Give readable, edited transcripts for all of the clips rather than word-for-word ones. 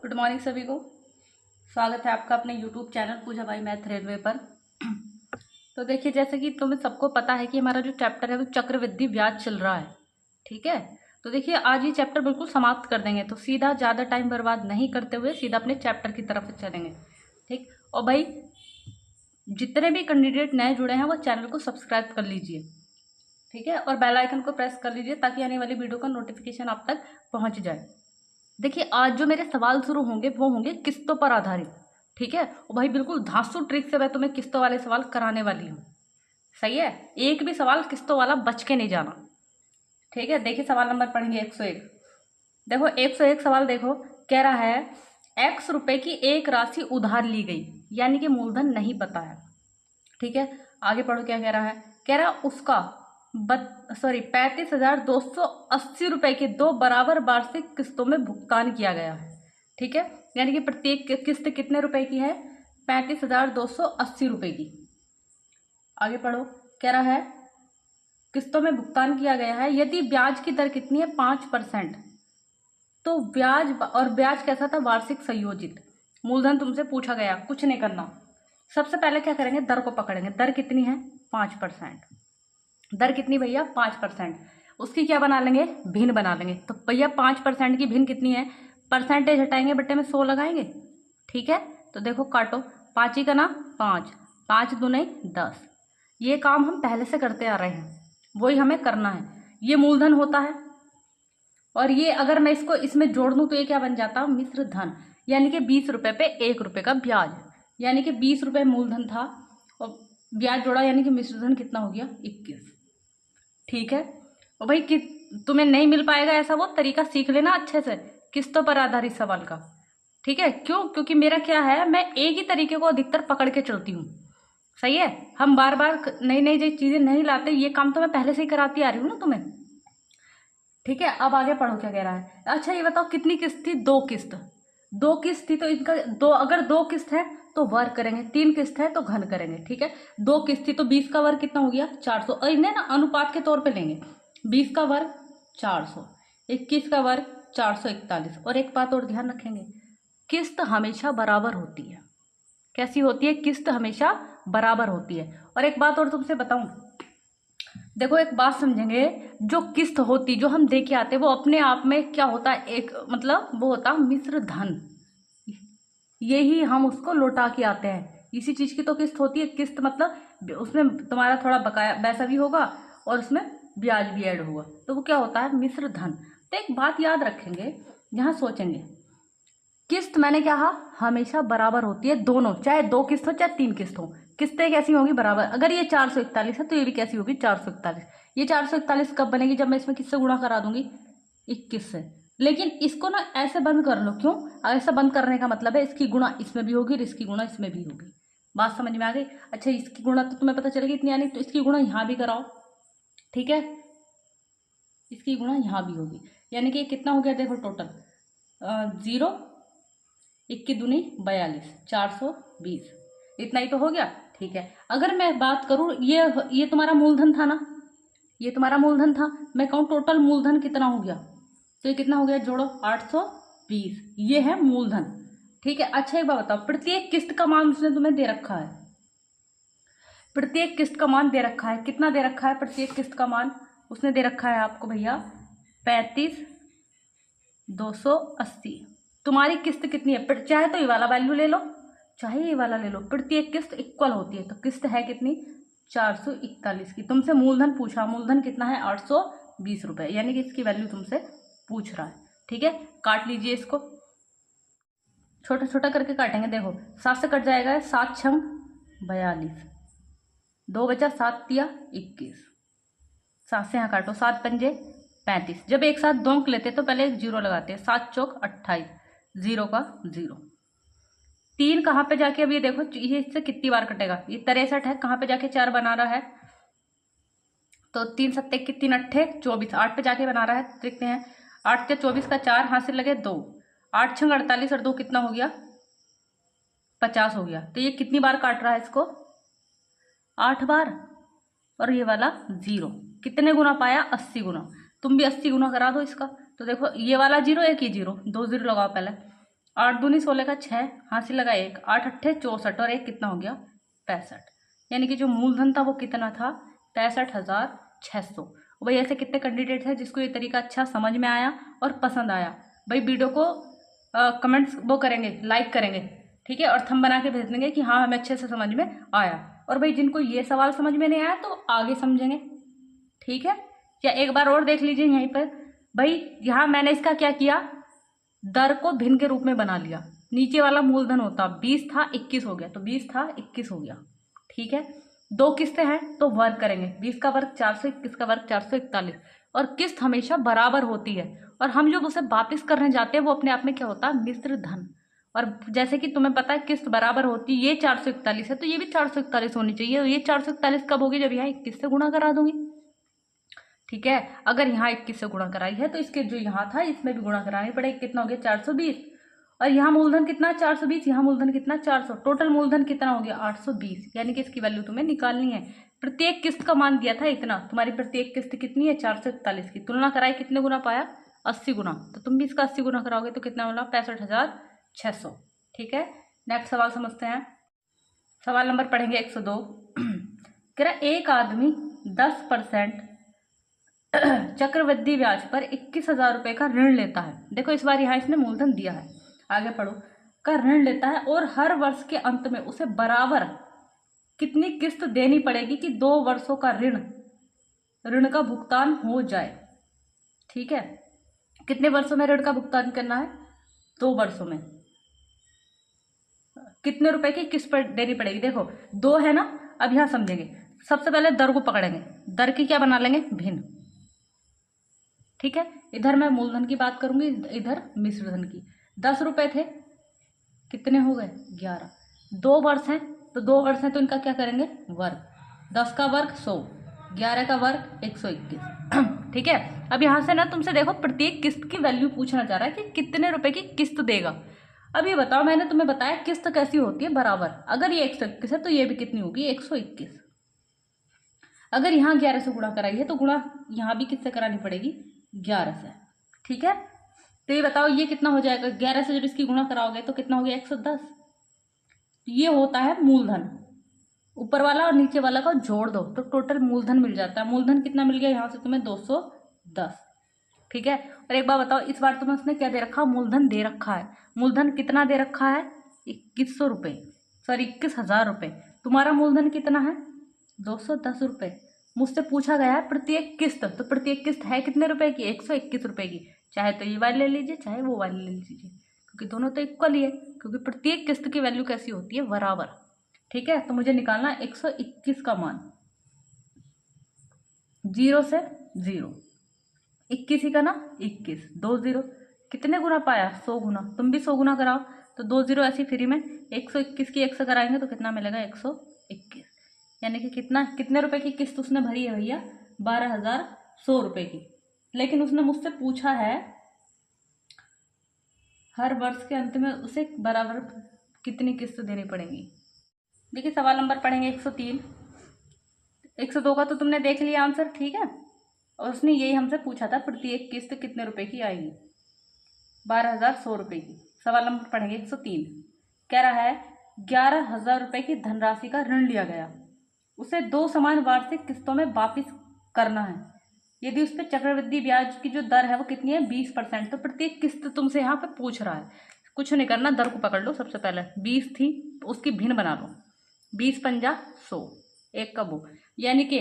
Good morning सभी को। स्वागत है आपका अपने YouTube channel Pooja by math railway पर। तो देखिए, जैसे कि तुम्हें सबको पता है कि हमारा जो चैप्टर है वो चक्रवृद्धि ब्याज चल रहा है। ठीक है, तो देखिए आज ये चैप्टर बिल्कुल समाप्त कर देंगे, तो सीधा ज़्यादा टाइम बर्बाद नहीं करते हुए सीधा अपने चैप्टर की तरफ चलेंगे। ठीक, और भाई जितने भी कैंडिडेट नए जुड़े हैं वो चैनल को सब्सक्राइब कर लीजिए। ठीक है, और बेल आइकन को प्रेस कर लीजिए ताकि आने वाली वीडियो का नोटिफिकेशन आप तक पहुंच जाए। देखिए, आज जो मेरे सवाल शुरू होंगे वो होंगे किस्तों पर आधारित। ठीक है, और भाई बिल्कुल धांसू ट्रिक से मैं तुम्हें किस्तों वाले सवाल कराने वाली हूँ। सही है, एक भी सवाल किस्तों वाला बच के नहीं जाना। ठीक है, देखिए सवाल नंबर पढ़ेंगे 101। देखो 101 सवाल देखो, कह रहा है x रुपए की एक राशि उधार ली गई, यानी कि मूलधन नहीं पता है। ठीक है, आगे पढ़ो क्या कह रहा है। कह रहा है उसका 35,280 रुपए की 2 बराबर वार्षिक किस्तों में भुगतान किया गया है। ठीक है, यानी कि प्रत्येक किस्त कितने रुपए की है? 35,280 रुपए की। आगे पढ़ो, कह रहा है किस्तों में भुगतान किया गया है यदि ब्याज की दर कितनी है? 5%। तो ब्याज, और ब्याज कैसा था? वार्षिक संयोजित। मूलधन तुमसे पूछा गया, कुछ नहीं करना। सबसे पहले क्या करेंगे? दर को पकड़ेंगे। दर कितनी है? 5%। दर कितनी भैया? 5%। उसकी क्या बना लेंगे? भिन्न बना लेंगे। तो भैया 5% की भिन्न कितनी है? परसेंटेज हटाएंगे, बट्टे में 100 लगाएंगे। ठीक है, तो देखो काटो, 5 ही का ना 5, 5 दूने 10। ये काम हम पहले से करते आ रहे हैं, वही हमें करना है। ये मूलधन होता है, और ये अगर मैं इसको इसमें जोड़ दूं तो ये क्या बन जाता? मिश्र धन। यानी कि 20 रुपए पे 1 रुपए का ब्याज, यानी कि 20 रुपए मूलधन था और ब्याज जोड़ा, यानी कि मिश्र धन कितना हो गया? 21। ठीक है, और भाई कि तुम्हें नहीं मिल पाएगा ऐसा वो तरीका सीख लेना अच्छे से, किस्तों पर आधारित सवाल का। ठीक है, क्यों? क्योंकि मेरा क्या है, मैं एक ही तरीके को अधिकतर पकड़ के चलती हूँ। सही है, हम बार बार नई नई चीजें नहीं लाते, ये काम तो मैं पहले से ही कराती आ रही हूँ ना तुम्हें। ठीक है, अब आगे पढ़ो क्या कह रहा है। अच्छा ये बताओ कितनी किस्त थी? 2 किस्त। 2 किस्त थी तो इनका दो, अगर 2 किस्त है तो वर्ग करेंगे, 3 किस्त है तो घन करेंगे। ठीक है, 2 किस्त थी तो 20 का वर्ग कितना हो गया? 400। और इन्हें ना अनुपात के तौर पे लेंगे। 20 का वर्ग 400, 21 का वर्ग 441। और एक बात और ध्यान रखेंगे, किस्त हमेशा बराबर होती है। कैसी होती है? किस्त हमेशा बराबर होती है। और एक बात और तुमसे बताऊं, देखो एक बात समझेंगे, जो किस्त होती जो हम दे के आते वो अपने आप में क्या होता है? एक मतलब वो होता मिश्र धन। यही हम उसको लौटा के आते हैं। इसी चीज की तो किस्त होती है। किस्त मतलब उसमें तुम्हारा थोड़ा बकाया पैसा भी होगा और उसमें ब्याज भी ऐड होगा, तो वो क्या होता है? मिश्र धन। तो एक बात याद रखेंगे, यहाँ सोचेंगे, किस्त मैंने क्या कहा? हमेशा बराबर होती है दोनों, चाहे 2 किस्त हो चाहे 3 किस्त हो। किस्तें कैसी होंगी? बराबर। अगर ये 441 है तो ये भी कैसी होगी? 441। ये 441 कब बनेगी? जब मैं इसमें किससे गुणा करा दूंगी? 21 से। लेकिन इसको ना ऐसे बंद कर लो। क्यों ऐसा बंद करने का मतलब है? इसकी गुणा इसमें भी होगी और इसकी गुणा इसमें भी होगी। बात समझ में आ गई? अच्छा, इसकी गुणा तो तुम्हें पता चलेगी इतनी आनी, तो इसकी गुणा यहाँ भी कराओ। ठीक है, इसकी गुणा यहाँ भी होगी, यानी कि ये कितना हो गया? देखो टोटल 0, 21 दूनी 42, 420। इतना ही तो हो गया। ठीक है, अगर मैं बात करूं, ये तुम्हारा मूलधन था ना, ये तुम्हारा मूलधन था। मैं कहूं टोटल मूलधन कितना हो गया, तो ये कितना हो गया? जोड़ो, 820। ये है मूलधन। ठीक है, अच्छा एक बात बताओ, प्रत्येक किस्त का मान उसने तुम्हें दे रखा है। प्रत्येक किस्त का मान दे रखा है। कितना दे रखा है? प्रत्येक किस्त का मान उसने दे रखा है आपको भैया 35,280। तुम्हारी किस्त कितनी है? चाहे तो ये वाला वैल्यू ले लो, चाहे ये वाला ले लो, प्रत्येक किस्त इक्वल होती है। तो किस्त है कितनी? 441 की। तुमसे मूलधन पूछा, मूलधन कितना है? 820 रुपए, यानी कि इसकी वैल्यू तुमसे पूछ रहा है। ठीक है, काट लीजिए इसको, छोटा छोटा करके काटेंगे। देखो 7 से कट जाएगा, 7 छंग 42, 2 बचा, 7 दिया 21। 7 से यहाँ काटो, 7 पंजे 35। जब एक साथ 2 अंक लेते तो पहले एक जीरो लगाते हैं। 7 चौक 28, 0 का 0। 3 कहाँ पे जाके, अब ये देखो ये इससे कितनी बार कटेगा? ये 63 है, कहाँ पे जाके 4 बना रहा है? तो 3 सत्ते की 3 अट्ठे 24, 8 पे जाके बना रहा है। देखते हैं, 8 से 24 का 4 हासिल लगे 2, 8 छंग 48 और 2 कितना हो गया? 50 हो गया। तो ये कितनी बार काट रहा है इसको? 8 बार। और ये वाला 0 कितने गुना पाया? 80 गुना। तुम भी 80 गुना करा दो इसका। तो देखो ये वाला 0, एक ही 0, 2 0 लगाओ पहले। 8 दूनी 16 का 6, हासिल लगा 1, 8 अट्ठे 64 और 1 कितना हो गया 65। यानी कि जो मूलधन था वो कितना था 65,600। भाई ऐसे कितने कैंडिडेट हैं जिसको ये तरीका अच्छा समझ में आया और पसंद आया? भाई वीडियो को कमेंट्स वो करेंगे, लाइक करेंगे, ठीक है, और थंब बना के भेज देंगे कि हाँ हमें अच्छे से समझ में आया। और भाई जिनको ये सवाल समझ में नहीं आया तो आगे समझेंगे, ठीक है। या एक बार और देख लीजिए यहीं पर, भाई यहाँ मैंने इसका क्या किया, दर को भिन्न के रूप में बना लिया। नीचे वाला मूलधन होता 20 था 21 हो गया, तो 20 था 21 हो गया, ठीक है। 2 किस्तें हैं तो वर्ग करेंगे, 20 का वर्ग 400, 21 का वर्ग 441, और किस्त हमेशा बराबर होती है। और हम जब उसे वापस करने जाते हैं वो अपने आप में क्या होता है, मिश्र धन। और जैसे कि तुम्हें पता है किस्त बराबर होती है, ये 441 है तो ये भी 441 होनी चाहिए। ये 441 कब होगी, जब यहाँ 21 से गुणा करा दूंगी, ठीक है। अगर यहाँ 21 से गुणा कराई है तो इसके जो यहाँ था इसमें भी गुणा करानी पड़ेगी। कितना हो गया 420, और यहाँ मूलधन कितना 420, यहाँ मूलधन कितना 400, टोटल मूलधन कितना हो गया 820। यानी कि इसकी वैल्यू तुम्हें निकालनी है। प्रत्येक किस्त का मान दिया था इतना, तुम्हारी प्रत्येक किस्त कितनी है 441 की, तुलना कराई कितने गुना पाया 80 गुना, तो तुम भी इसका 80 गुना कराओगे तो कितना मिला 65,600, ठीक है। नेक्स्ट सवाल समझते हैं। सवाल नंबर पढ़ेंगे 102। कह रहा एक आदमी 10% चक्रवृद्धि ब्याज पर 21,000 रुपये का ऋण लेता है। देखो इस बार यहाँ इसने मूलधन दिया है, आगे पढ़ो, का ऋण लेता है और हर वर्ष के अंत में उसे बराबर कितनी किस्त देनी पड़ेगी कि 2 वर्षों का ऋण का भुगतान हो जाए, ठीक है। कितने वर्षों में ऋण का भुगतान करना है, 2 वर्षों में। कितने रुपए की किस्त पर देनी पड़ेगी, देखो 2 है ना। अब यहां समझेंगे, सबसे पहले दर को पकड़ेंगे, दर की क्या बना लेंगे भिन्न, ठीक है। इधर मैं मूलधन की बात करूंगी, इधर मिश्रधन की। 10 रुपए थे, कितने हो गए 11, 2 वर्ष हैं तो 2 वर्ष हैं तो इनका क्या करेंगे वर्ग, 10 का वर्ग 100, 11 का वर्ग 121, ठीक है। अब यहाँ से ना तुमसे देखो प्रत्येक किस्त की वैल्यू पूछना चाह रहा है कि कितने रुपए की किस्त देगा। अब ये बताओ, मैंने तुम्हें बताया किस्त कैसी होती है बराबर, अगर ये 121 है तो ये भी कितनी होगी 121। अगर यहाँ 11 से गुणा कराई है तो गुणा यहाँ भी किससे करानी पड़ेगी 11 से, ठीक है। तो ये बताओ ये कितना हो जाएगा, 11 से जब इसकी गुणा कराओगे तो कितना हो गया 110। ये होता है मूलधन, ऊपर वाला और नीचे वाला का जोड़ दो तो टोटल मूलधन मिल जाता है। मूलधन कितना मिल गया यहाँ से तुम्हें 210, ठीक है। और एक बार बताओ, इस बार तुम्हें उसने क्या दे रखा, मूलधन दे रखा है। मूलधन कितना दे रखा है 2100 रुपये, सॉरी 21,000 रुपये। तुम्हारा मूलधन कितना है 210 रुपये। मुझसे पूछा गया है प्रत्येक किस्त, तो प्रत्येक किस्त है कितने रुपए की 121 रुपये की। चाहे तो ये वाली ले लीजिए चाहे वो वाली ले लीजिए, क्योंकि दोनों तो इक्वल ही है, क्योंकि प्रत्येक किस्त की वैल्यू कैसी होती है बराबर, ठीक है। तो मुझे निकालना 121 का मान, 0 से 0, 21 ही का ना 21, 2 0, कितने गुना पाया 100 गुना, तुम भी 100 गुना कराओ तो 2 0 ऐसी फ्री में 121 की 1 से कराएंगे तो कितना मिलेगा 121। यानी कि कितने रुपए की किस्त उसने भरी है भैया 12,100 रुपये की। लेकिन उसने मुझसे पूछा है हर वर्ष के अंत में उसे बराबर कितनी किस्त देनी पड़ेगी। देखिए सवाल नंबर पढ़ेंगे 103। 102 का तो तुमने देख लिया आंसर, ठीक है। और उसने यही हमसे पूछा था प्रत्येक किस्त कितने रुपए की आएगी, 12,100 रुपये की। सवाल नंबर पढ़ेंगे 103। कह रहा है 11,000 रुपये की धनराशि का ऋण लिया गया, उसे 2 समान वार्षिक किस्तों में वापिस करना है। यदि उस पर चक्रवृद्धि ब्याज की जो दर है वो कितनी है 20%, तो प्रत्येक किस्त तुमसे यहाँ पे पूछ रहा है। कुछ नहीं करना, दर को पकड़ लो। सबसे पहले 20 थी तो उसकी भिन्न बना लो, 20 पंजा 100, एक का वो, यानी कि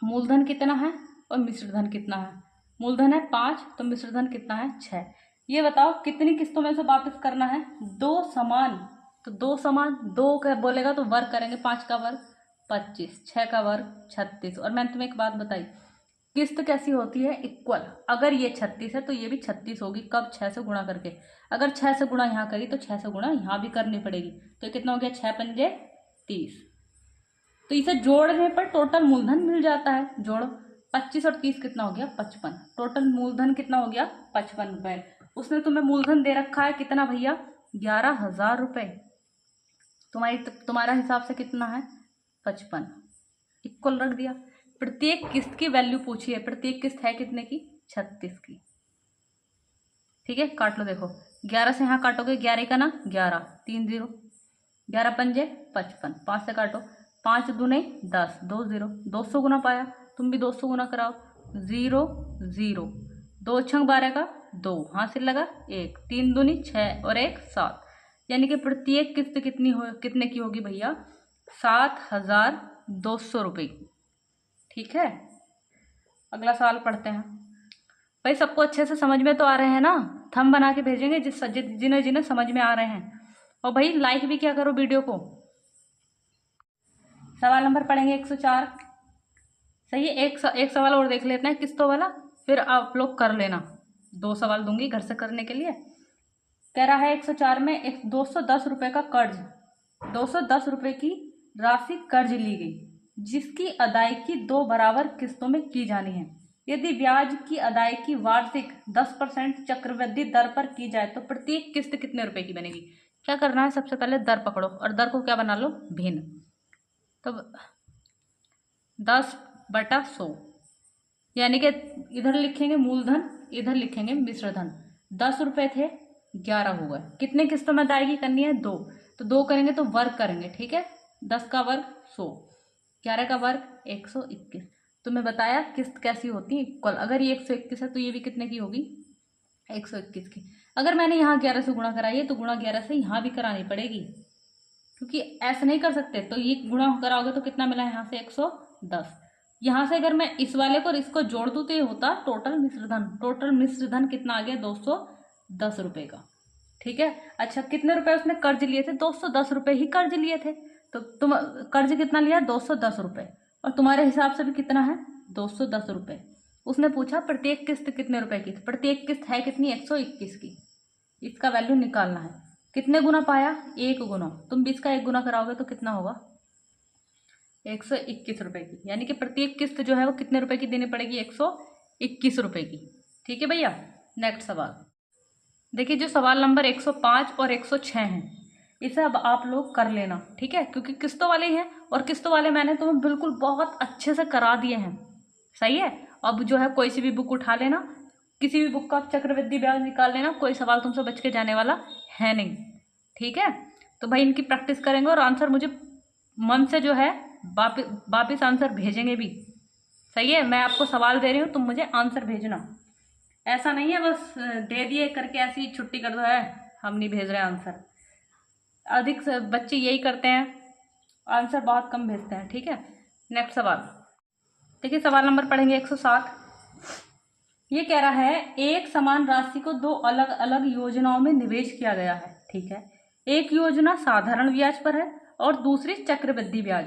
मूलधन कितना है और मिश्रधन कितना है। मूलधन है 5 तो मिश्रधन कितना है 6। ये बताओ कितनी किस्तों में से वापस करना है 2 समान, तो 2 समान 2 का बोलेगा तो वर्ग करेंगे, 5 का वर्ग 25, 6 का वर्ग 36। और मैंने तुम्हें एक बात बताई, किस्त कैसी होती है इक्वल, अगर ये 36 है तो ये भी 36 होगी, कब 6 से गुणा करके। अगर 6 से गुणा यहाँ करी तो 6 से गुणा यहाँ भी करनी पड़ेगी, तो कितना हो गया 6 पंजे 30। तो इसे जोड़ने पर टोटल मूलधन मिल जाता है, जोड़ो 25 और 30 कितना हो गया 55, टोटल मूलधन कितना हो गया 55 रुपये। उसने तुम्हें मूलधन दे रखा है कितना भैया 11,000 रुपये, तुम्हारा हिसाब से कितना है 55, इक्वल रख दिया। प्रत्येक किस्त की वैल्यू पूछी है, प्रत्येक किस्त है कितने की 36 की, ठीक है। काट लो, देखो 11 से यहाँ काटोगे, 11 का ना 11, 3 0, 11 पंजे 55, 5 से काटो, 5 दूने 10, 2 0, 200 गुना पाया, तुम भी 200 गुना कराओ, 0 0, 2 छंग 12 का 2, हासिल लगा 1, 3 दूनी 6 और 1 7, यानी कि प्रत्येक किस्त कितने की होगी भैया? 7,200 रुपये की। ठीक है, अगला सवाल पढ़ते हैं। भाई सबको अच्छे से समझ में तो आ रहे हैं ना? थंब बना के भेजेंगे जिन्हें जिन्हें समझ में आ रहे हैं, और भाई लाइक भी क्या करो वीडियो को। सवाल नंबर पढ़ेंगे 104। सही है, एक सवाल और देख लेते हैं किस्तों वाला, फिर आप लोग कर लेना। 2 सवाल दूंगी घर से करने के लिए। कह रहा है 104 में एक 210 रुपये का कर्ज, 210 रुपये की राशि कर्ज ली गई जिसकी अदायगी 2 बराबर किस्तों में की जानी है। यदि ब्याज की अदायगी वार्षिक 10% चक्रवृद्धि दर पर की जाए तो प्रत्येक किस्त कितने रुपए की बनेगी? क्या करना है, सबसे पहले दर पकड़ो और दर को क्या बना लो? भिन्न। तो 10/100, यानी कि इधर लिखेंगे मूलधन, इधर लिखेंगे मिश्रधन। 10 रुपये थे, 11 हो गए। कितने किस्तों में अदायगी करनी है? 2, तो 2 करेंगे तो वर्ग करेंगे। ठीक है, 10 का वर्ग 100, 11 का वर्ग 121। तो मैं बताया किस्त कैसी होती है, इक्वल। अगर ये 121 है तो ये भी कितने की होगी? 121 की। अगर मैंने यहाँ 11 से गुणा कराई है तो गुणा 11 से यहाँ भी करानी पड़ेगी, क्योंकि ऐसे नहीं कर सकते। तो ये गुणा कराओगे तो कितना मिला यहाँ से? 110। यहाँ से अगर मैं इस वाले को और इसको जोड़ दूँ तो ये होता टोटल मिश्रधन। टोटल मिश्रधन कितना आ गया? 210 रुपये का। ठीक है, अच्छा कितने रुपए उसने कर्ज लिए थे? 210 रुपये ही कर्ज लिए थे। तो तुम कर्ज कितना लिया? 210 रुपये, और तुम्हारे हिसाब से भी कितना है? 210 रुपये। उसने पूछा प्रत्येक किस्त कितने रुपए की? प्रत्येक किस्त है कितनी? 121 की। इसका वैल्यू निकालना है। कितने गुना पाया? 1 गुना। तुम भी इसका 1 गुना कराओगे तो कितना होगा? 121 रुपये की। यानी कि प्रत्येक किस्त जो है वो कितने रुपए की देनी पड़ेगी? 121 रुपये की। ठीक है भैया, नेक्स्ट सवाल देखिए। जो सवाल नंबर 105 और 106 हैं, इसे अब आप लोग कर लेना। ठीक है, क्योंकि किस्तों वाले हैं और किस्तों वाले मैंने तुम्हें बिल्कुल बहुत अच्छे से करा दिए हैं। सही है, अब जो है कोई सी भी बुक उठा लेना, किसी भी बुक का चक्रवृद्धि ब्याज निकाल लेना, कोई सवाल तुमसे बच के जाने वाला है नहीं। ठीक है, तो भाई इनकी प्रैक्टिस करेंगे और आंसर मुझे मन से जो है वापिस आंसर भेजेंगे भी। सही है, मैं आपको सवाल दे रही हूँ, तुम मुझे आंसर भेजना। ऐसा नहीं है बस दे दिए करके ऐसी छुट्टी कर दो है, हम नहीं भेज रहे आंसर। अधिक बच्चे यही करते हैं, आंसर बहुत कम भेजते हैं। ठीक है, नेक्स्ट सवाल देखिए। सवाल नंबर पढ़ेंगे 107। ये कह रहा है एक समान राशि को 2 अलग अलग योजनाओं में निवेश किया गया है। ठीक है, एक योजना साधारण ब्याज पर है और दूसरी चक्रवृद्धि ब्याज।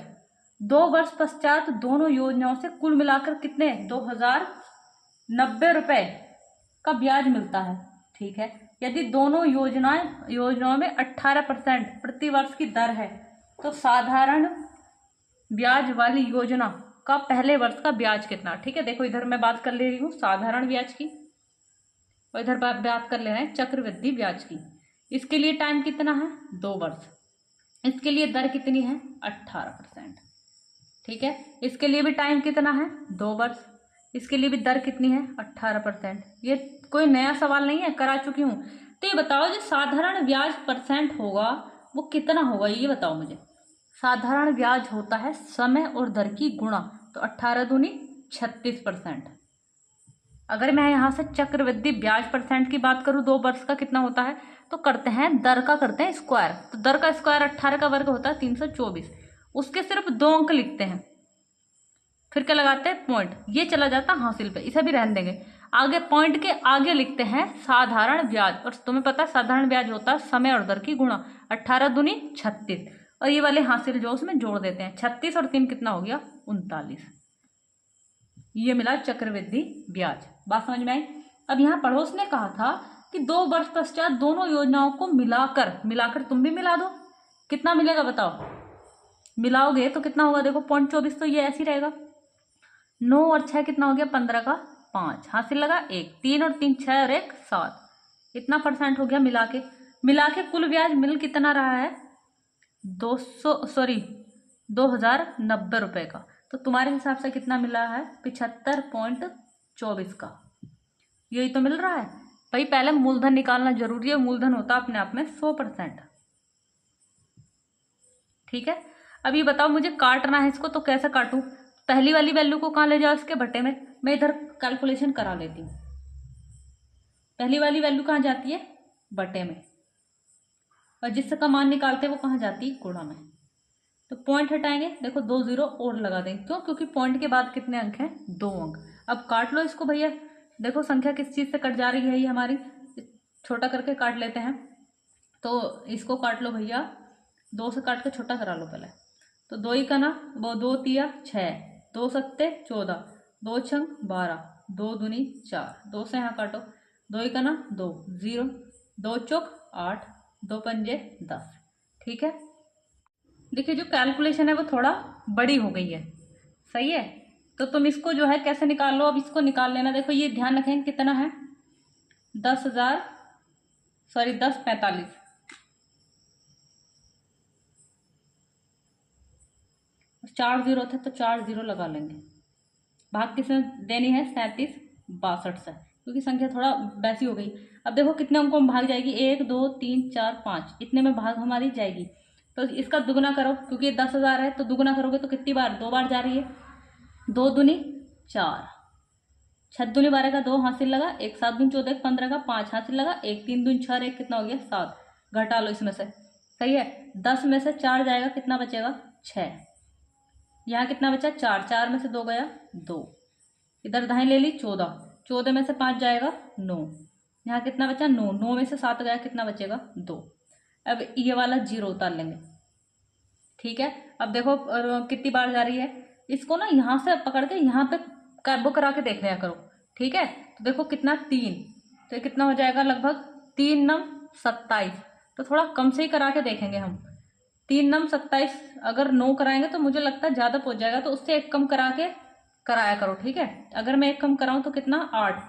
2 वर्ष पश्चात दोनों योजनाओं से कुल मिलाकर कितने? 2090 रुपये का ब्याज मिलता है। ठीक है, यदि दोनों योजनाओं में 18% प्रति वर्ष की दर है तो साधारण ब्याज वाली योजना का पहले वर्ष का ब्याज कितना? ठीक है, देखो इधर मैं बात कर ले रही हूँ साधारण ब्याज की और इधर बात कर ले रहे हैं चक्रवृद्धि ब्याज की। इसके लिए टाइम कितना है? 2 वर्ष। इसके लिए दर कितनी है? 18%। ठीक है, इसके लिए भी टाइम कितना है? 2 वर्ष। इसके लिए भी दर कितनी है? 18%। ये कोई नया सवाल नहीं है, करा चुकी हूँ। तो ये बताओ जो साधारण ब्याज परसेंट होगा वो कितना होगा, ये बताओ मुझे। साधारण ब्याज होता है समय और दर की गुणा, तो 18 दूनी 36%। अगर मैं यहाँ से चक्रवृद्धि ब्याज परसेंट की बात करूँ 2 वर्ष का कितना होता है, तो करते हैं दर का करते हैं स्क्वायर। तो दर का स्क्वायर 18 का वर्ग होता है 324। उसके सिर्फ 2 अंक लिखते हैं, फिर क्या लगाते हैं? पॉइंट। ये चला जाता हासिल पे, इसे भी रहने देंगे। आगे पॉइंट के आगे लिखते हैं साधारण ब्याज, और तुम्हें पता है साधारण ब्याज होता है समय और दर की गुणा। 18 दूनी 36, और ये वाले हासिल जो उसमें जोड़ देते हैं। 36 और 3 कितना हो गया? 39। ये मिला चक्रवृद्धि ब्याज। बात समझ में आई? अब यहाँ पड़ोस ने कहा था कि 2 वर्ष पश्चात दोनों योजनाओं को मिलाकर तुम भी मिला दो, कितना मिलेगा बताओ? मिलाओगे तो कितना होगा? देखो 0.24 तो ये ऐसे ही रहेगा। 9 और 6 कितना हो गया? 15 का 5, हासिल लगा 1, 3 और 3 6 और 1 7। इतना परसेंट हो गया मिला के कुल ब्याज मिल कितना रहा है? 2090 रुपये का। तो तुम्हारे हिसाब से कितना मिला है? 75.24 का। यही तो मिल रहा है। भाई पहले मूलधन निकालना जरूरी है, मूलधन होता अपने आप में 100%। ठीक है, अब ये बताओ मुझे काटना है इसको, तो कैसे काटूं? पहली वाली वैल्यू को कहाँ ले जाओ, इसके बटे में। मैं इधर कैलकुलेशन करा लेती हूँ। पहली वाली वैल्यू कहाँ जाती है, बटे में, और जिसका मान निकालते हैं वो कहाँ जाती है, गुणा में। तो पॉइंट हटाएंगे, देखो 2 जीरो और लगा देंगे, क्यों? क्योंकि पॉइंट के बाद कितने अंक हैं, 2 अंक। अब काट लो इसको भैया, देखो संख्या किस चीज से कट जा रही है, ये हमारी, छोटा करके काट लेते हैं। तो इसको काट लो भैया, 2 से काट के छोटा करा लो पहले। तो 2 ही का ना, वो 2 तिया 6, 2 सत्ते 14, 2 छंग 12, 2 दूनी 4, 2 से यहाँ काटो, 2 ही का ना 2, 0, 2 चौक 8, 2 पंजे 10। ठीक है, देखिए जो कैलकुलेशन है वो थोड़ा बड़ी हो गई है, सही है। तो तुम इसको जो है कैसे निकाल लो, अब इसको निकाल लेना। देखो ये ध्यान रखें कितना है, 10,000, सॉरी 1045, चार जीरो थे तो 4 जीरो लगा लेंगे। भाग किसने देनी है, 37 62 से, क्योंकि संख्या थोड़ा वैसी हो गई। अब देखो कितने अंकों में भाग जाएगी, 1 2 3 4 5, इतने में भाग हमारी जाएगी। तो इसका दुगुना करो, क्योंकि 10,000 है तो दुगुना करोगे तो कितनी बार, 2 बार जा रही है। 2 दूनी 4, 6 दूनी 12 का 2 हासिल लगा, 1 7 दूनी 14 15 का 5 हासिल लगा, 1 3 दूनी 6, 1 कितना हो गया 7, घटा लो इसमें से, सही है। 10 में से 4 जाएगा, कितना बचेगा 6, यहाँ कितना बचा 4, 4 में से 2 गया 2, इधर दाएं ले ली 14, 14 में से 5 जाएगा 9, यहाँ कितना बचा 9, 9 में से 7 गया, कितना बचेगा 2। अब ये वाला जीरो उतार लेंगे। ठीक है, अब देखो कितनी बार जा रही है, इसको ना यहाँ से पकड़ के यहाँ पे वो करा के देख लिया करो। ठीक है, तो देखो कितना 3, तो कितना हो जाएगा लगभग 3 9 27, तो थोड़ा कम से ही करा के देखेंगे हम। 3 9 27, अगर 9 कराएंगे तो मुझे लगता है ज़्यादा पहुँच जाएगा, तो उससे एक कम करा के कराया करो। ठीक है, अगर मैं एक कम कराऊँ तो कितना 8,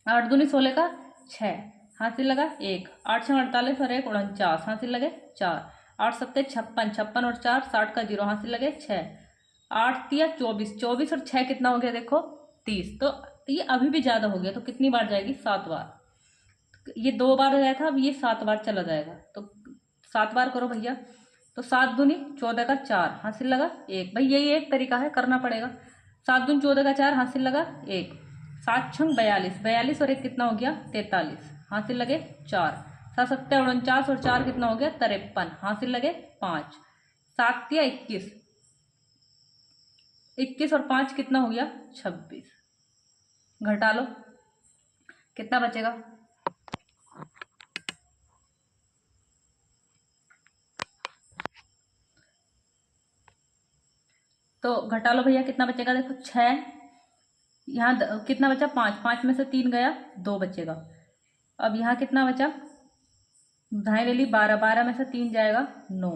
8 दूनी 16 का 6 हासिल लगा 1, 8 6 48 और 1 49 हासिल लगे 4, 8 सत्ते 56, 56 और 4 60 का 0 हासिल लगे 6, 8 तिया 24, 24 और 6 कितना हो गया देखो 30। तो ये अभी भी ज़्यादा हो गया, तो कितनी बार जाएगी, 7 बार। ये 2 बार गया था, अब ये 7 बार चला जाएगा, तो 7 बार करो भैया। तो 7 दूनी 14 का 4 हासिल लगा 1, भाई यही एक तरीका है, करना पड़ेगा। 7 दूनी 14 का 4 हासिल लगा 1, 7 छंग 42, 42 और 1 कितना हो गया 43 हासिल लगे 4, 7 सत्ते 49 और 4 कितना हो गया 53 हासिल लगे 5, 7 तिया 21, 21 और 5 कितना हो गया 26, घटा लो कितना बचेगा, तो घटा लो भैया कितना बचेगा, देखो 6, यहाँ कितना बचा 5, 5 में से 3 गया 2 बचेगा। अब यहाँ कितना बचा, दाएं ले ली 12, 12 में से 3 जाएगा 9,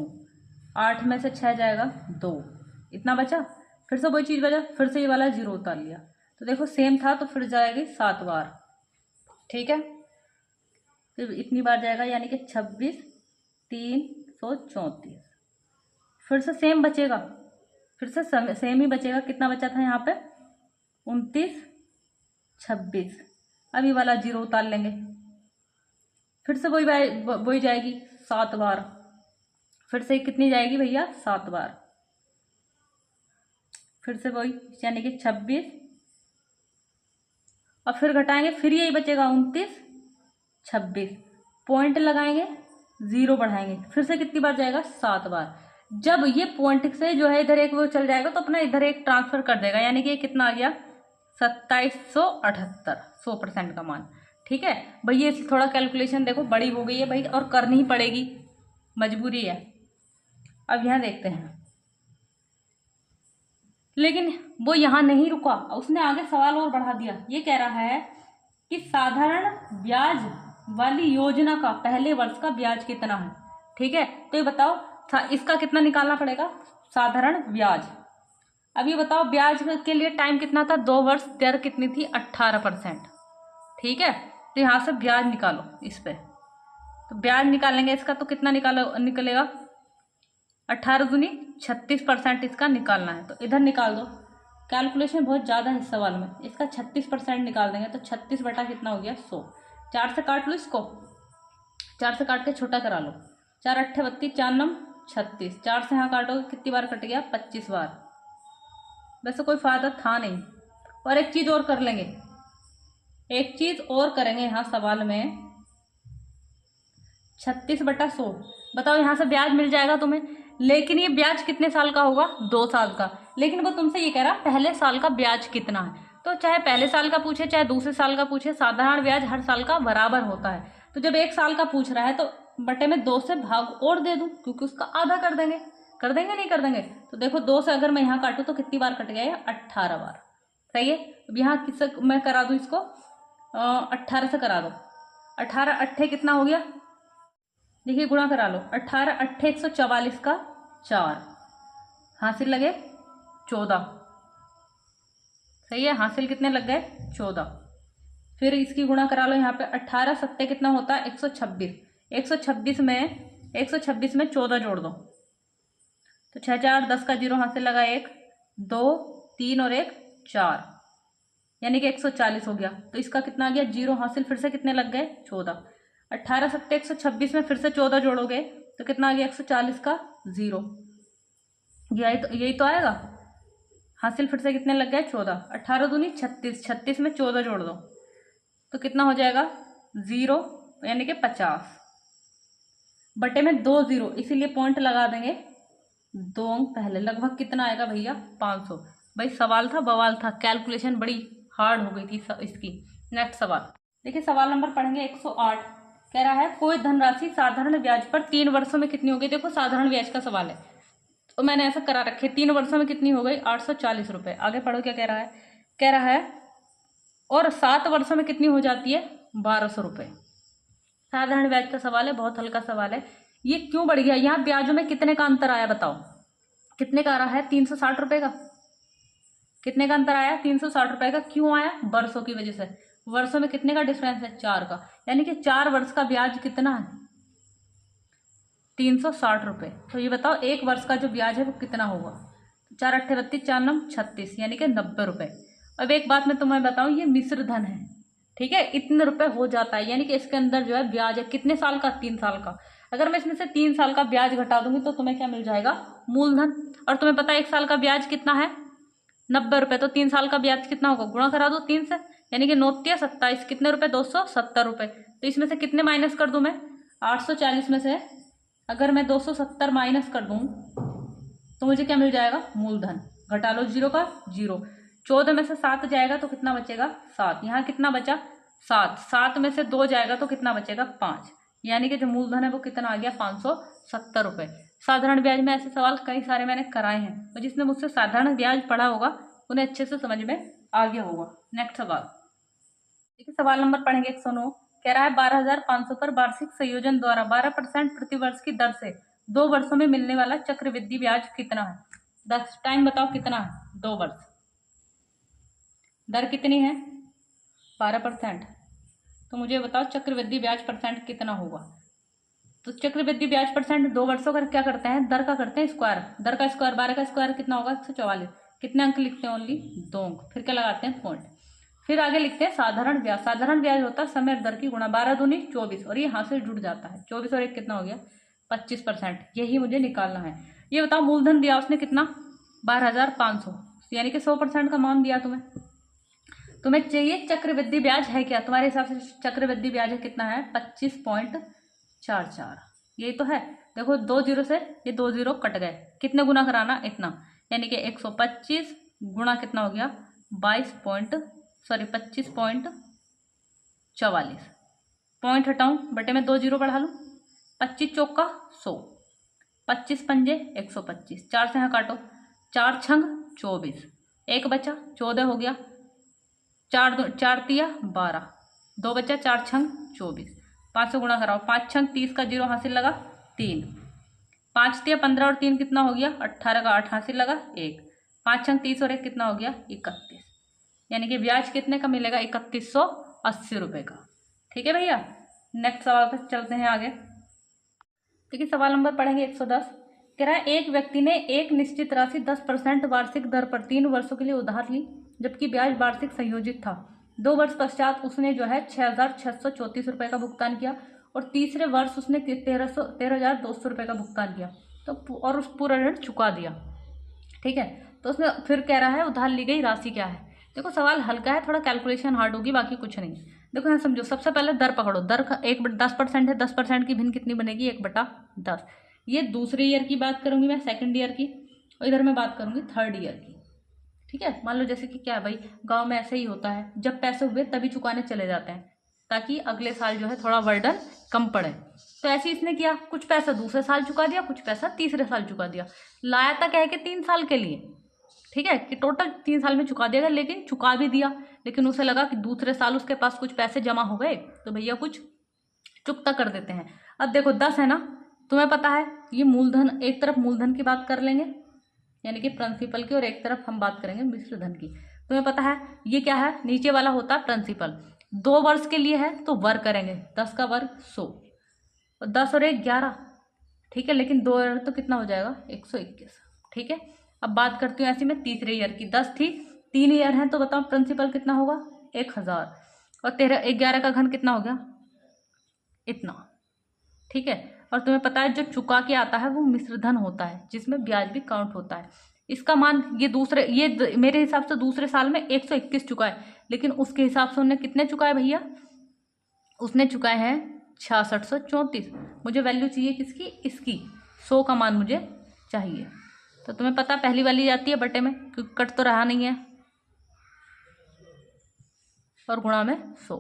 8 में से 6 जाएगा 2, इतना बचा। फिर से वही चीज़ बचा, फिर से ये वाला 0 उतार लिया, तो देखो सेम था, तो फिर जाएगी 7 बार। ठीक है, फिर इतनी बार जाएगा, यानी कि 26 334, फिर से सेम बचेगा, फिर से सेम ही बचेगा। कितना बचा था यहाँ पे 29 26, अब ये वाला 0 उतार लेंगे, फिर से वही जाएगी 7 बार, फिर से कितनी जाएगी भैया 7 बार, फिर से वही, यानी कि 26, और फिर घटाएंगे, फिर यही बचेगा 29 26, पॉइंट लगाएंगे 0 बढ़ाएंगे, फिर से कितनी बार जाएगा 7 बार। जब ये पॉइंट से जो है इधर एक वो चल जाएगा, तो अपना इधर एक ट्रांसफर कर देगा, यानी कि कितना आ गया 2778, 100% का मान। ठीक है भाई, ये थोड़ा कैलकुलेशन देखो बड़ी हो गई है भाई, और करनी ही पड़ेगी, मजबूरी है। अब यहाँ देखते हैं, लेकिन वो यहाँ नहीं रुका, उसने आगे सवाल और बढ़ा दिया। ये कह रहा है कि साधारण ब्याज वाली योजना का पहले वर्ष का ब्याज कितना है। ठीक है, तो ये बताओ इसका कितना निकालना पड़ेगा, साधारण ब्याज। अब ये बताओ ब्याज के लिए टाइम कितना था, 2 वर्ष, दर कितनी थी 18%। ठीक है, तो यहाँ से ब्याज निकालो इस पे, तो ब्याज निकालेंगे इसका, तो कितना निकलेगा 18 दूनी 36% इसका निकालना है, तो इधर निकाल दो। कैलकुलेशन बहुत ज़्यादा है इस सवाल में, इसका 36% निकाल देंगे, तो 36 बटा कितना हो गया 100, 4 से काट लो इसको, 4 से काट के छोटा करा लो। 4 अट्ठे 32, 4 नम 36, 4 से यहाँ काटोगे कितनी बार कट गया? 25 बार। वैसे कोई फायदा था नहीं। और एक चीज और कर लेंगे, एक चीज और करेंगे यहाँ सवाल में। 36/100, बताओ यहाँ से ब्याज मिल जाएगा तुम्हें, लेकिन ये ब्याज कितने साल का होगा? 2 साल का। लेकिन वो तुमसे ये कह रहा पहले साल का ब्याज कितना है। तो चाहे पहले साल का पूछे चाहे दूसरे साल का पूछे, साधारण ब्याज हर साल का बराबर होता है। तो जब 1 साल का पूछ रहा है तो बटे में 2 से भाग और दे दूं, क्योंकि उसका आधा कर देंगे। कर देंगे नहीं कर देंगे? तो देखो 2 से अगर मैं यहाँ काटूं तो कितनी बार कट गया? 18 बार। सही है। अब यहाँ किससे मैं करा दूं इसको? 18 से करा दो। 18 अट्ठे कितना हो गया? देखिए गुणा करा लो। 18 अट्ठे 144 का 4, हासिल लगे 14। सही है, हासिल कितने लग गए? 14। फिर इसकी गुणा करा लो यहाँ पे। 18 सत्ते कितना होता है? 126। 126 में 14 जोड़ दो तो 6 4 10 का 0 हासिल लगा 1 2 3 और 1 4, यानी कि 140 हो गया। तो इसका कितना आ गया? 0 हासिल। फिर से कितने लग गए? 14। 18 सत्ते 126 में फिर से 14 जोड़ोगे तो कितना आ गया? 140 का 0। यही तो आएगा। हासिल फिर से कितने लग गए? 14। 18 दूनी 36, 36 में 14 जोड़ दो तो कितना हो जाएगा? 0, यानी कि 50 बटे में 2 0, इसीलिए पॉइंट लगा देंगे 2 अंक पहले। लगभग कितना आएगा भैया? 500। भाई सवाल था बवाल था, कैलकुलेशन बड़ी हार्ड हो गई थी इसकी। नेक्स्ट सवाल देखिए, सवाल नंबर पढ़ेंगे 108। कह रहा है कोई धनराशि साधारण ब्याज पर 3 वर्षों में कितनी होगी? देखो साधारण ब्याज का सवाल है तो मैंने ऐसा करा रखे। 3 वर्षों में कितनी हो गई? 840 रुपये। आगे पढ़ो क्या कह रहा है। कह रहा है और 7 वर्षों में कितनी हो जाती है? 1200 रुपये। साधारण ब्याज का सवाल है, बहुत हल्का सवाल है। ये क्यों बढ़ गया? यहाँ ब्याजों में कितने का अंतर आया बताओ? कितने का आ रहा है? 360 रुपये का। कितने का अंतर आया? 360 रुपये का। क्यों आया? वर्षों की वजह से। वर्षों में कितने का डिफरेंस है? 4 का। यानी कि 4 वर्ष का ब्याज कितना है? 360 रुपये। तो ये बताओ 1 वर्ष का जो ब्याज है वो कितना होगा? 4 अट्ठे 32, 4 नम 36, यानी कि 90 रुपये। अब एक बात मैं तुम्हें बताऊं, ये मिश्र धन है, ठीक है। इतने रुपए हो जाता है, यानी कि इसके अंदर जो है ब्याज है कितने साल का? 3 साल का। अगर मैं इसमें से 3 साल का ब्याज घटा दूंगी तो तुम्हें क्या मिल जाएगा? मूलधन। और तुम्हें पता है 1 साल का ब्याज कितना है? 90 रुपये। तो 3 साल का ब्याज कितना होगा? गुणा करा दो 3 से, यानी कि 9 × 27 कितने रुपए? 270 रुपये। तो इसमें से कितने माइनस कर दूं मैं? 840 में से अगर मैं 270 माइनस कर दूं तो मुझे क्या मिल जाएगा? मूलधन। घटा लो 0 का 0। 14 में से 7 जाएगा तो कितना बचेगा? 7। यहाँ कितना बचा? 7। 7 में से 2 जाएगा तो कितना बचेगा? 5। यानी कि जो मूलधन है वो कितना आ गया? 570 रुपये। साधारण ब्याज में ऐसे सवाल कई सारे मैंने कराए हैं, तो जिसने मुझसे साधारण ब्याज पढ़ा होगा उन्हें अच्छे से समझ में आ गया होगा। नेक्स्ट सवाल देखिए, सवाल नंबर पढ़ेंगे 109। कह रहा है 12,500 पर वार्षिक संयोजन द्वारा 12% प्रतिवर्ष की दर से 2 वर्षों में मिलने वाला चक्रवृद्धि ब्याज कितना है? 10 टाइम बताओ कितना है? 2 वर्ष। दर कितनी है? 12%। तो मुझे बताओ चक्रवृद्धि ब्याज परसेंट कितना होगा? तो चक्रवृद्धि ब्याज परसेंट 2 वर्षों का क्या करते हैं? दर का करते हैं स्क्वायर। दर का स्क्वायर 12 का स्क्वायर कितना होगा? 144। कितने अंक लिखते हैं? ओनली 2 अंक। फिर क्या लगाते हैं? पॉइंट। फिर आगे लिखते हैं साधारण ब्याज। साधारण ब्याज होता है समय दर की गुणा। 12 दूनी 24 और ये यहाँ से जुड़ जाता है। 24 और 1 कितना हो गया? 25%। यही मुझे निकालना है। ये बताओ मूलधन दिया उसने कितना? 12,500, यानी कि 100% का मान दिया तुम्हें चाहिए चक्रवृद्धि ब्याज है क्या? तुम्हारे हिसाब से चक्रवृद्धि ब्याज है कितना है? 25.44। यही तो है। देखो 2 0 से ये 2 0 कट गए। कितने गुना कराना? इतना, यानी कि 125 गुणा कितना हो गया? 25.44। पॉइंट हटाऊं, बटे में 2 0 बढ़ा लूं। 25 चौका 100, 25 पंजे 125। 4 से यहाँ काटो, 4 छंग 24, 1 बचा 14 हो गया। 4 तिया 12, 2 बचा 4 छंग 24। 5 से गुणा कराओ, 5 छंग 30 का 0 हासिल लगा 3, 5 तिया 15 और 3 कितना हो गया? 18 का 8 हासिल लगा 1। 5 छंग 30 और 1 कितना हो गया? 31। यानी कि ब्याज कितने का मिलेगा? 3180 रुपये का। ठीक है भैया। नेक्स्ट सवाल पर चलते हैं आगे। देखिए सवाल नंबर पढ़ेंगे 110। कह रहा है एक व्यक्ति ने एक निश्चित राशि 10% वार्षिक दर पर 3 वर्षों के लिए उधार ली, जबकि ब्याज वार्षिक संयोजित था। 2 वर्ष पश्चात उसने जो है 6,634 रुपये का भुगतान किया और तीसरे वर्ष उसने 13,200 रुपये का भुगतान किया तो और उस पूरा ऋण चुका दिया। ठीक है, तो उसमें फिर कह रहा है उधार ली गई राशि क्या है। देखो सवाल हल्का है, थोड़ा कैलकुलेशन हार्ड होगी, बाकी कुछ नहीं। देखो यहाँ समझो, सबसे पहले दर पकड़ो। दर 10% है, 10% की भिन्न कितनी बनेगी, 1/10। ये दूसरे ईयर की बात करूंगी मैं, सेकंड ईयर की, और इधर मैं बात करूंगी थर्ड ईयर की। ठीक है, मान लो जैसे कि क्या है भाई, गांव में ऐसे ही होता है, जब पैसे हुए तभी चुकाने चले जाते हैं ताकि अगले साल जो है थोड़ा बर्डन कम पड़े। तो ऐसे इसने किया, कुछ पैसा दूसरे साल चुका दिया, कुछ पैसा तीसरे साल चुका दिया। लाया तक है कि 3 साल के लिए, ठीक है, कि टोटल 3 साल में चुका देगा, लेकिन चुका भी दिया, लेकिन उसे लगा कि दूसरे साल उसके पास कुछ पैसे जमा हो गए तो भैया कुछ चुकता कर देते हैं। अब देखो 10 है ना, तुम्हें पता है ये मूलधन, एक तरफ मूलधन की बात कर लेंगे यानी कि प्रिंसिपल की, और एक तरफ हम बात करेंगे मिश्र धन की। तुम्हें पता है ये क्या है, नीचे वाला होता है प्रिंसिपल। 2 वर्ष के लिए है तो वर्ग करेंगे, 10 का वर्ग 100, और 10 और 1 11। ठीक है, लेकिन 2 ईयर तो कितना हो जाएगा, 121। ठीक है, अब बात करती हूँ ऐसी में तीसरे ईयर की। 10 थी, 3 ईयर है, तो बताओ प्रिंसिपल कितना होगा, 1000, और 11 का घन कितना हो गया, इतना। ठीक है, और तुम्हें पता है जो चुका के आता है वो मिश्र धन होता है, जिसमें ब्याज भी काउंट होता है। इसका मान ये मेरे हिसाब से दूसरे साल में 121 चुका है, लेकिन उसके हिसाब से उन्होंने कितने चुकाए भैया, उसने चुकाए हैं 6634। मुझे वैल्यू चाहिए किसकी, इसकी, 100 का मान मुझे चाहिए। तो तुम्हें पता पहली वाली जाती है बटे में, क्योंकि कट तो रहा नहीं है, और गुणा में 100।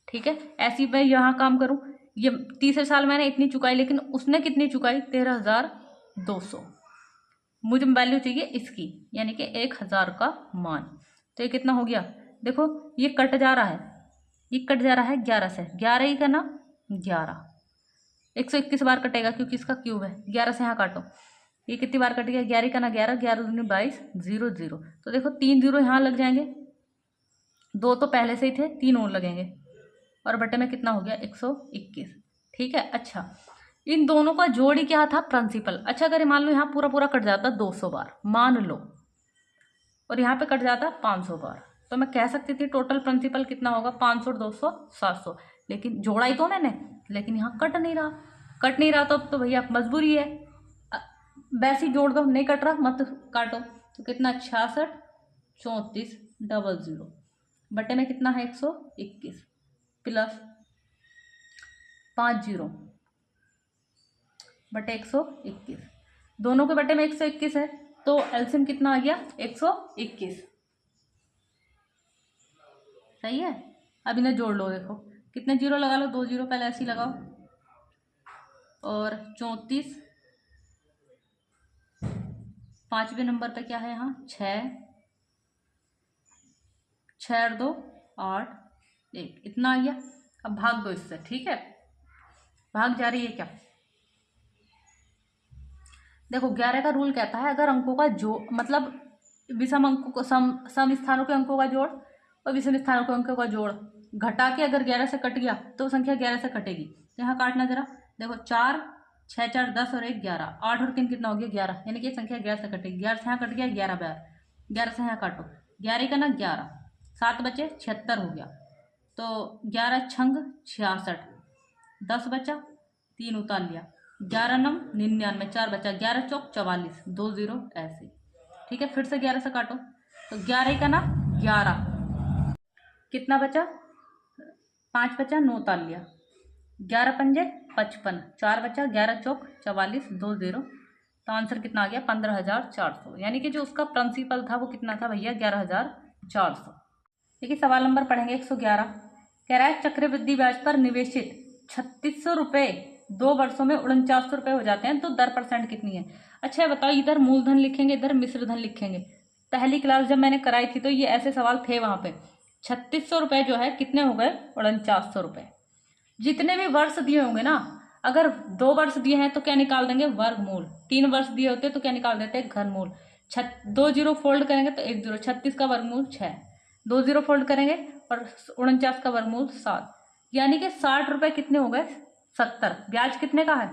ठीक है, ऐसी मैं यहाँ काम करूँ, ये तीसरे साल मैंने इतनी चुकाई, लेकिन उसने कितनी चुकाई, 13,200। मुझे वैल्यू चाहिए इसकी, यानी कि 1000 का मान। तो ये कितना हो गया, देखो ये कट जा रहा है, ये कट जा रहा है 11 से, 11 ही का ना 11, 121 बार कटेगा क्योंकि इसका क्यूब है। 11 से यहाँ काटो, ये कितनी बार कट गया, 11 का ना 11, 11 दूनी 22, 0 0। तो देखो 3 0 यहाँ लग जाएंगे, 2 तो पहले से ही थे, 3 और लगेंगे, और बटे में कितना हो गया, 121। ठीक है, अच्छा इन दोनों का जोड़ ही क्या था, प्रिंसिपल। अच्छा अगर मान लो यहाँ पूरा पूरा कट जाता 200 बार मान लो, और यहाँ पे कट जाता 500 बार, तो मैं कह सकती थी टोटल प्रिंसिपल कितना होगा, 500 200 700। लेकिन जोड़ा ही तो मैंने, लेकिन यहाँ कट नहीं रहा, कट नहीं रहा तो भैया मजबूरी है, वैसे ही जोड़ दो, नहीं कट रहा मत काटो। तो कितना, 66 34 00, बटे में कितना है 121, प्लस 50 बटे 121, दोनों के बटे में 121 है, तो एलसीएम कितना आ गया, 121। सही है, अब इन्हें जोड़ लो, देखो कितने जीरो लगा लो, 2 जीरो पहले ऐसे ही लगाओ, और 34, 5वें नंबर पे क्या है यहाँ 6, 6 और 2 8 1, इतना आ गया। अब भाग दो इससे, ठीक है, भाग जा रही है क्या, देखो 11 का रूल कहता है अगर अंकों का जो मतलब विषम अंकों को सम स्थानों के अंकों का जोड़ और विषम स्थानों के अंकों का जोड़ घटा के अगर 11 से कट गया तो संख्या 11 से कटेगी। तो यहाँ काटना जरा, देखो 4 6 4 10 और 1 11, 8 और 3 कितना हो गया 11, यानी कि संख्या 11 से कटेगी। 11 से यहाँ कट गया 11 बार, 11 से यहाँ काटो, 11 का ना 11, 7 बचे 76 हो गया, तो 11 छंग 66, 10 बचा, 3 उतार लिया, 11 नम 99, 4 बचा, 11 चौक 44, 2 0 ऐसे। ठीक है, फिर से 11 से काटो, तो 11 का ना 11, कितना बचा 5 बचा, 9 उतार लिया, 11 पंजे 55, 4 बचा, 11 चौक 44, 2 0। तो आंसर कितना आ गया 15,400, यानी कि जो उसका प्रिंसिपल था वो कितना था भैया 11,400। देखिए सवाल नंबर पढ़ेंगे 111, कह रहा है चक्रवृद्धि ब्याज पर निवेशित 3600 रुपये 2 वर्षों में 4900 रुपये हो जाते हैं तो दर % कितनी है। अच्छा है बताओ, इधर मूलधन लिखेंगे इधर मिश्र धन लिखेंगे। पहली क्लास जब मैंने कराई थी तो ये ऐसे सवाल थे, वहां पे 3600 रुपये जो है कितने हो गए 4900 रुपये। जितने भी वर्ष दिए होंगे ना, अगर 2 वर्ष दिए हैं तो क्या निकाल देंगे वर्गमूल, 3 वर्ष दिए होते तो क्या निकाल देते हैं घनमूल, 2 जीरो फोल्ड करेंगे तो 1 0, 36 का वर्गमूल 6, 2 जीरो फोल्ड करेंगे और 49 का वर्गमूल 7, यानी कि 60 रुपये कितने हो गए 70। ब्याज कितने का है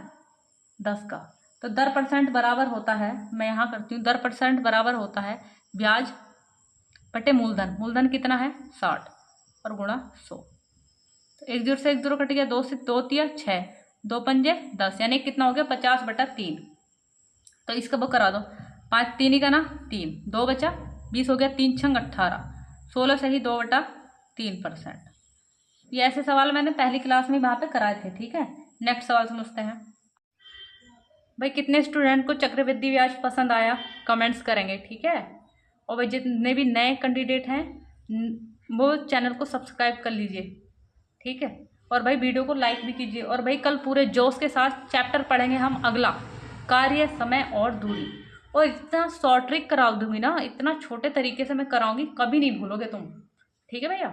10 का, तो दर % बराबर होता है, मैं यहाँ करती हूँ, दर % बराबर होता है ब्याज बटे मूलधन। मूलधन कितना है 60, और गुणा 100। तो 1 0 से 1 0 कट गया, 2 से 2 तिया 6, 2 पंजे 10, यानी कितना हो गया 50/3। तो इसका वो करा दो, 5 3 का ना 3, 2 बचा 20 हो गया, 3 छंग 18, 16 से ही 2/3%। ये ऐसे सवाल मैंने पहली क्लास में वहाँ पे कराए थे। ठीक है, नेक्स्ट सवाल समझते हैं। भाई कितने स्टूडेंट को चक्रवृद्धि ब्याज पसंद आया, कमेंट्स करेंगे। ठीक है, और भाई जितने भी नए कैंडिडेट हैं वो चैनल को सब्सक्राइब कर लीजिए। ठीक है, और भाई वीडियो को लाइक भी कीजिए। और भाई कल पूरे जोश के साथ चैप्टर पढ़ेंगे हम अगला, कार्य, समय और दूरी। और इतना शॉर्ट ट्रिक करा दूंगी ना, इतना छोटे तरीके से मैं कराऊंगी, कभी नहीं भूलोगे तुम। ठीक है भैया।